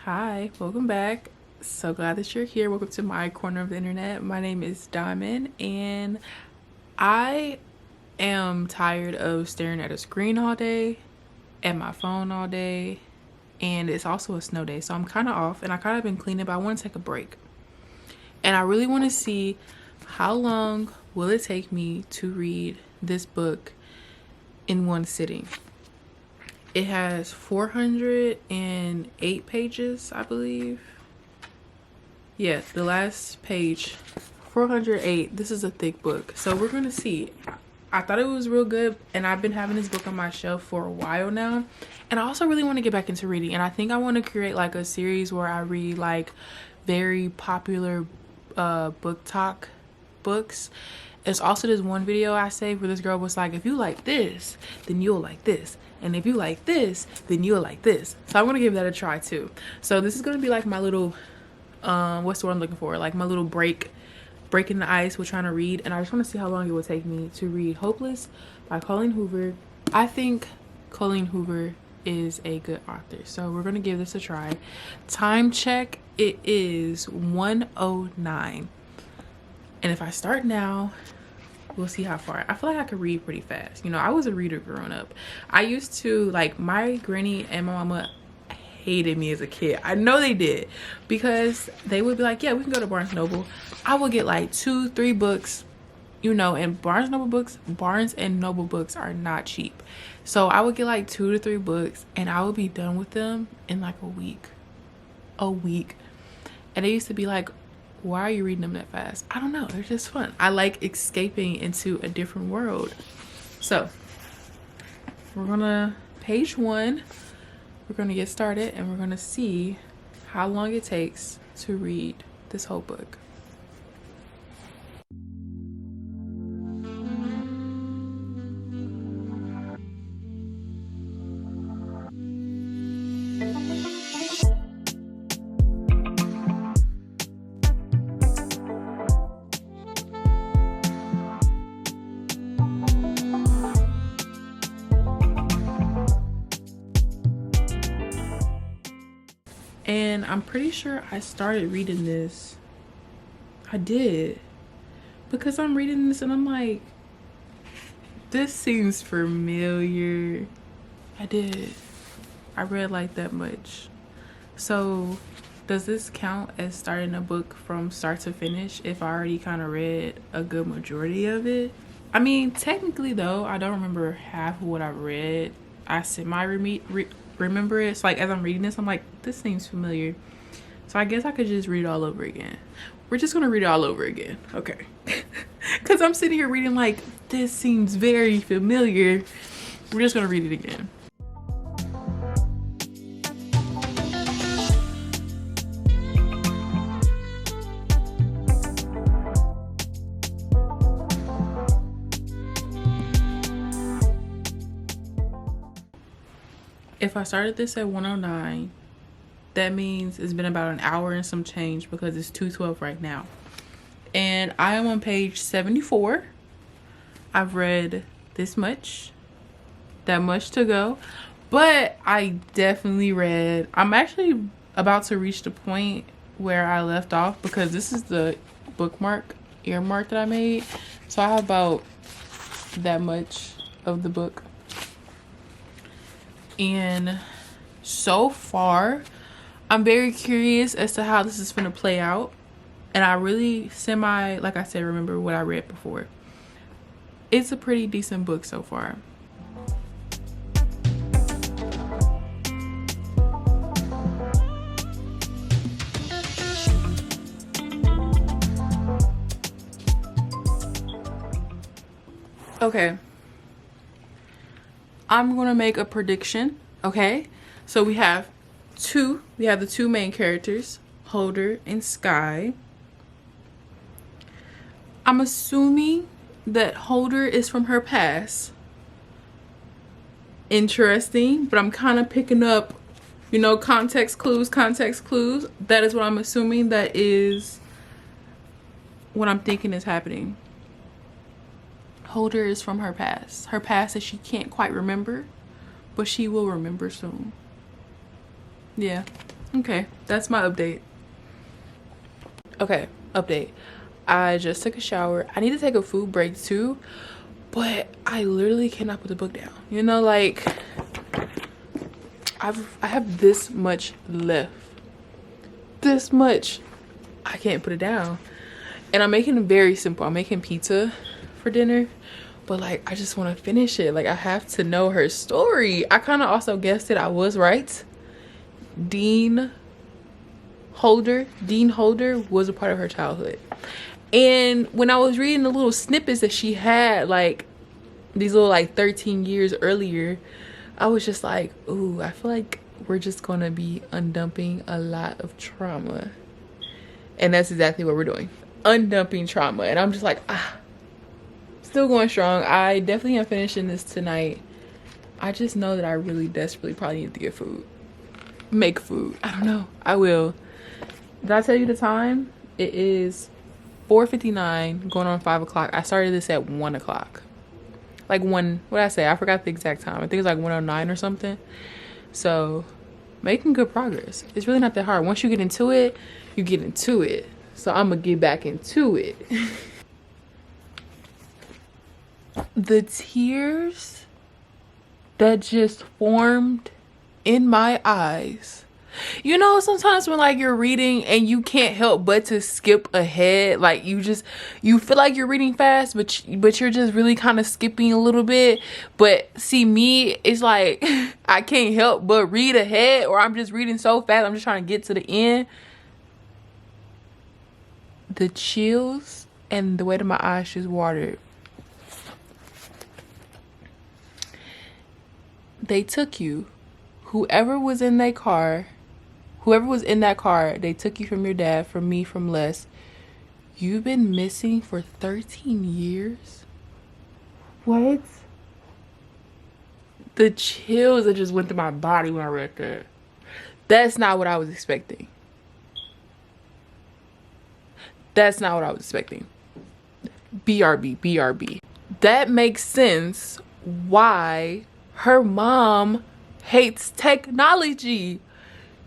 Hi, welcome back. So glad that you're here. Welcome to my corner of the internet. My name is Diamond, and I am tired of staring at a screen all day, at my phone all day, and it's also a snow day, so I'm kind of off, and I kind of been cleaning, but I want to take a break. And I really want to see how long will it take me to read this book in one sitting. It has 408 pages, I believe. Yeah, the last page, 408. This is a thick book. So we're going to see. I thought it was real good, and I've been having this book on my shelf for a while now. And I also really want to get back into reading. And I think I want to create like a series where I read like very popular book talk books. There's also this one video I saved where this girl was like, if you like this, then you'll like this. And if you like this, then you'll like this. So I'm going to give that a try too. So this is going to be like my little, what's the word I'm looking for? Like my little breaking the ice with trying to read. And I just want to see how long it would take me to read Hopeless by Colleen Hoover. I think Colleen Hoover is a good author. So we're going to give this a try. Time check, it is 1:09. And if I start now, we'll see how far. I feel like I could read pretty fast. You know, I was a reader growing up. I used to, like, my granny and my mama hated me as a kid. I know they did, because they would be like, yeah, we can go to Barnes & Noble. I would get like 2-3 books, you know, and Barnes & Noble books are not cheap. So I would get like 2 to 3 books, and I would be done with them in like a week. And they used to be like, why are you reading them that fast? I don't know. They're just fun. I like escaping into a different world. So we're gonna page 1. We're gonna get started, and we're gonna see how long it takes to read this whole book. And I'm pretty sure I started reading this. I did. Because I'm reading this and I'm like, this seems familiar. I did. I read like that much. So does this count as starting a book from start to finish if I already kind of read a good majority of it? I mean, technically though, I don't remember half of what I read. I remember it. So like as I'm reading this, I'm like, this seems familiar. So I guess I could just read it all over again. We're just gonna read it all over again. Okay. Because I'm sitting here reading like, this seems very familiar. We're just gonna read it again. If I started this at 1:09, that means it's been about an hour and some change, because it's 2:12 right now. And I am on page 74. I've read this much, that much to go. But I definitely read, I'm actually about to reach the point where I left off, because this is the earmark that I made. So I have about that much of the book. And so far, I'm very curious as to how this is going to play out. And I really like I said, remember what I read before. It's a pretty decent book so far. Okay. I'm going to make a prediction, okay? So we have the two main characters, Holder and Sky. I'm assuming that Holder is from her past. Interesting, but I'm kind of picking up, you know, context clues. That is what I'm assuming. That is what I'm thinking is happening. Holder is from her past that she can't quite remember, but she will remember soon. Yeah, Okay, that's my update. Okay, update. I just took a shower. I need to take a food break too, but I literally cannot put the book down. You know, like I have this much left. This much. I can't put it down. And I'm making it very simple. I'm making pizza for dinner, but like I just want to finish it. Like I have to know her story. I kind of also guessed it. I was right. Dean Holder was a part of her childhood. And when I was reading the little snippets that she had, like these little like 13 years earlier, I was just like, ooh, I feel like we're just gonna be undumping a lot of trauma. And that's exactly what we're doing, undumping trauma. And I'm just like, still going strong. I definitely am finishing this tonight. I just know that I really desperately probably need to get food, make food. I don't know. I will. Did I tell you the time? It is 4:59 going on 5 o'clock. I started this at 1 o'clock. Like what did I say? I forgot the exact time. I think it's like 1:09 or something. So making good progress. It's really not that hard. Once you get into it, you get into it. So I'm gonna get back into it. The tears that just formed in my eyes. You know, sometimes when like you're reading and you can't help but to skip ahead, like you feel like you're reading fast, but you're just really kind of skipping a little bit. But see, me, it's like I can't help but read ahead, or I'm just reading so fast, I'm just trying to get to the end. The chills and the way that my eyes just watered. They took you, whoever was in that car, they took you from your dad, from me, from Les. You've been missing for 13 years? What? The chills that just went through my body when I read that. That's not what I was expecting. That's not what I was expecting. BRB. That makes sense why her mom hates technology.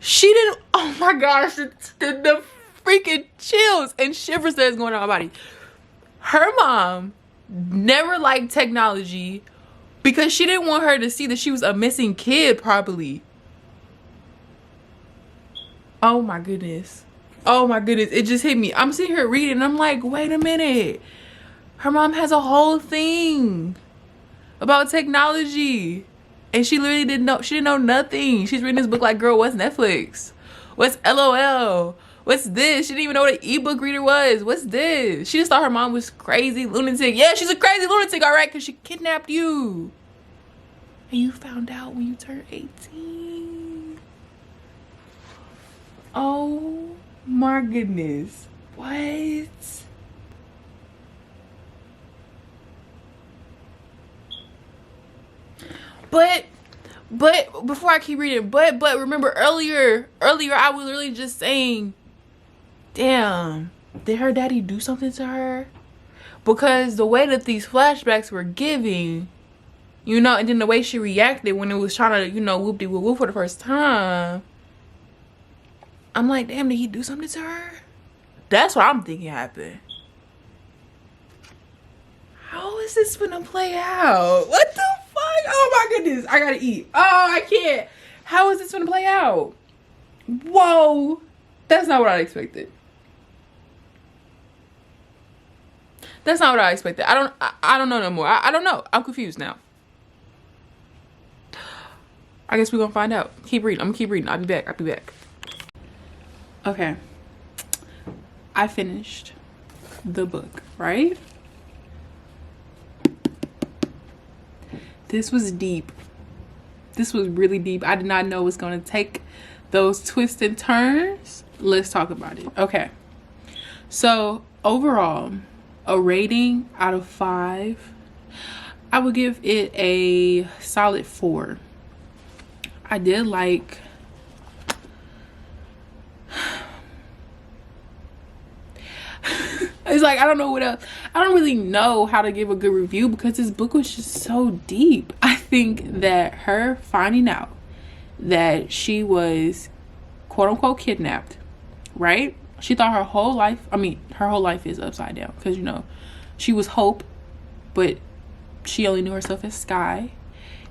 She didn't, oh my gosh, the freaking chills and shivers that's going on my body. Her mom never liked technology because she didn't want her to see that she was a missing kid probably. Oh my goodness. It just hit me. I'm sitting here reading and I'm like, wait a minute. Her mom has a whole thing about technology. And she literally didn't know nothing. She's reading this book like, girl, what's Netflix? What's LOL? What's this? She didn't even know what an ebook reader was. What's this? She just thought her mom was crazy lunatic. Yeah, she's a crazy lunatic, all right, because she kidnapped you. And you found out when you turned 18. Oh my goodness. What? But before I keep reading, but remember earlier I was literally just saying, damn, did her daddy do something to her? Because the way that these flashbacks were giving, you know, and then the way she reacted when it was trying to, you know, whoop-de-whoop for the first time, I'm like, damn, did he do something to her? That's what I'm thinking happened. How is this gonna play out? What the fuck? Oh my goodness, I gotta eat. Oh, I can't. How is this gonna play out? Whoa, that's not what I expected. That's not what I expected. I don't know no more. I don't know. I'm confused now. I guess we're gonna find out. Keep reading. I'm gonna keep reading. I'll be back. Okay. I finished the book, right? This was deep. This was really deep. I did not know it was going to take those twists and turns. Let's talk about it. Okay. So, overall, a rating out of 5, I would give it a solid 4. I did like... It's like, I don't know what else. I don't really know how to give a good review because this book was just so deep. I think that her finding out that she was quote unquote kidnapped, right? She thought her whole life, her whole life is upside down, because, you know, she was Hope, but she only knew herself as Sky.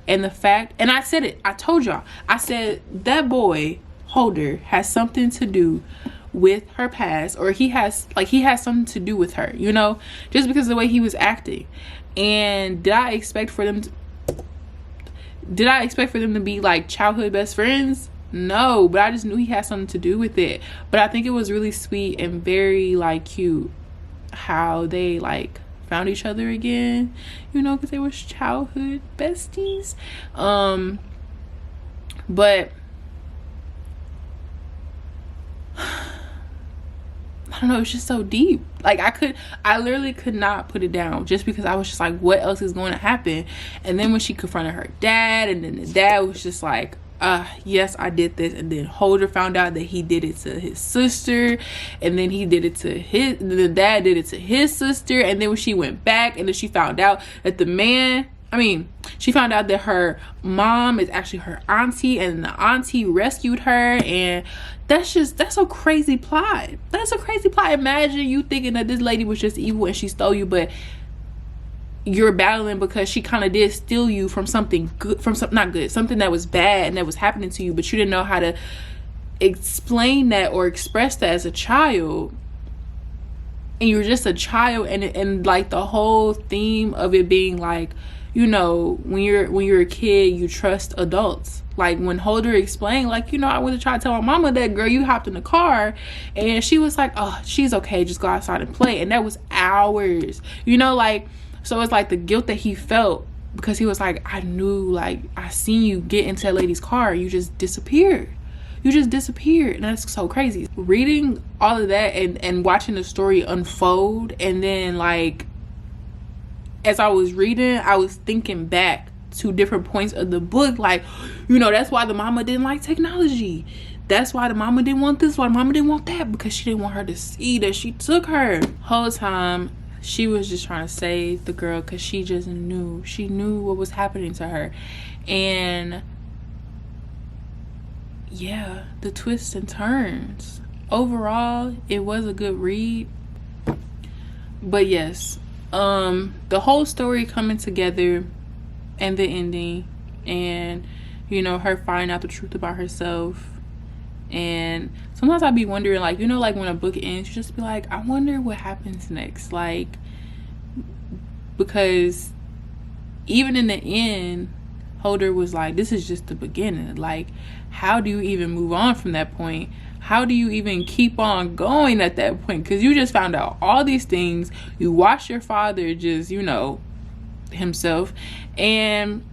And the fact, and I said it, I told y'all, I said that boy Holder has something to do with her past, or he has something to do with her, you know, just because of the way he was acting. And did I expect for them to be like childhood best friends? No, but I just knew he had something to do with it. But I think it was really sweet and very like cute how they like found each other again, you know, because they were childhood besties. But I don't know, it's just so deep. Like I literally could not put it down, just because I was just like, what else is going to happen? And then when she confronted her dad, and then the dad was just like, yes, I did this. And then Holder found out that he did it to his sister, and then the dad did it to his sister. And then when she went back, and then she found out that she found out that her mom is actually her auntie, and the auntie rescued her. And that's a crazy plot. That's a crazy plot. Imagine you thinking that this lady was just evil and she stole you, but you're battling because she kind of did steal you from something good, something that was bad and that was happening to you, but you didn't know how to explain that or express that as a child. And you're just a child, and like the whole theme of it being like, you know, when you're a kid, you trust adults. Like when Holder explained, like, you know, I went to try to tell my mama that, girl, you hopped in the car, and she was like, oh, she's okay, just go outside and play. And that was hours, you know, like, so it's like the guilt that he felt, because he was like, I knew, like, I seen you get into that lady's car, you just disappeared. And that's so crazy. Reading all of that and watching the story unfold, and then like as I was reading, I was thinking back to different points of the book, like, you know, that's why the mama didn't like technology, that's why the mama didn't want this, why the mama didn't want that, because she didn't want her to see that she took her. Whole time she was just trying to save the girl, because she knew what was happening to her. And yeah, the twists and turns. Overall, it was a good read. But yes, the whole story coming together and the ending, and, you know, her finding out the truth about herself. And sometimes I'd be wondering, like, you know, like when a book ends, you just be like, I wonder what happens next. Like, because even in the end, Holder was like, this is just the beginning. Like, how do you even move on from that point? How do you even keep on going at that point? Because you just found out all these things. You watched your father just, you know, himself. And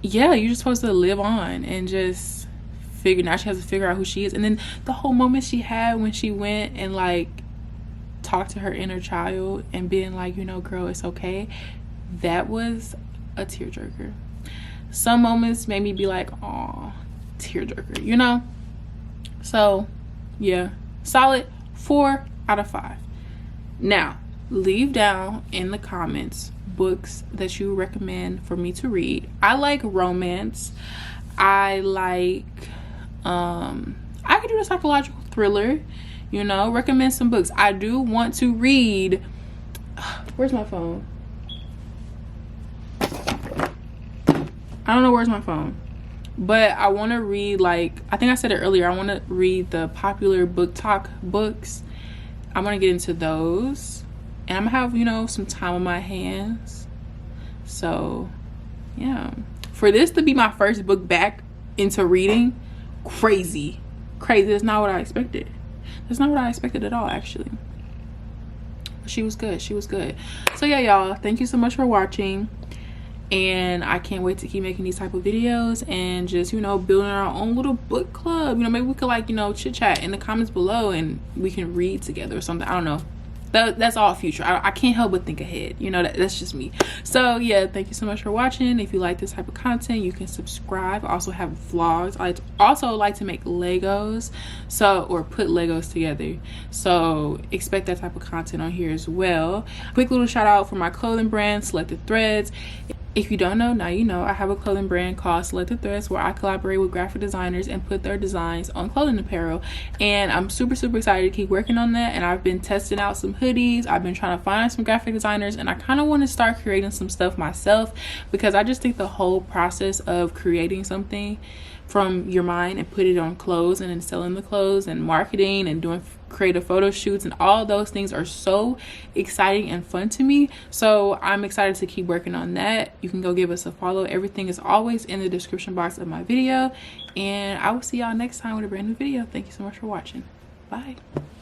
yeah, you're just supposed to live on and just now she has to figure out who she is. And then the whole moment she had when she went and like talked to her inner child and being like, you know, girl, it's okay. That was a tearjerker. Some moments made me be like, aw, tearjerker, you know? So yeah, solid 4 out of 5. Now leave down in the comments books that you recommend for me to read. I like romance. I like I could do a psychological thriller, you know. Recommend some books. I do want to read, where's my phone? I don't know where's my phone, but I want to read, like, I think I said it earlier, I want to read the popular book talk books. I'm gonna get into those, and I'm gonna have, you know, some time on my hands. So yeah, for this to be my first book back into reading, crazy. That's not what I expected. That's not what I expected at all, actually. But she was good. So yeah, y'all, thank you so much for watching, and I can't wait to keep making these type of videos and just, you know, building our own little book club. You know, maybe we could, like, you know, chit chat in the comments below and we can read together or something. I don't know. That's all future. I can't help but think ahead, you know. That's just me. So yeah, thank you so much for watching. If you like this type of content, you can subscribe. I also have vlogs. I also like to make Legos, or put Legos together, so expect that type of content on here as well. Quick little shout out for my clothing brand, Selected Threads. If you don't know, now you know. I have a clothing brand called Selected Threads where I collaborate with graphic designers and put their designs on clothing apparel. And I'm super excited to keep working on that. And I've been testing out some hoodies. I've been trying to find some graphic designers, and I kind of want to start creating some stuff myself, because I just think the whole process of creating something from your mind and put it on clothes and then selling the clothes and marketing and doing creative photo shoots and all those things are so exciting and fun to me. So I'm excited to keep working on that. You can go give us a follow. Everything is always in the description box of my video, and I will see y'all next time with a brand new video. Thank you so much for watching. Bye.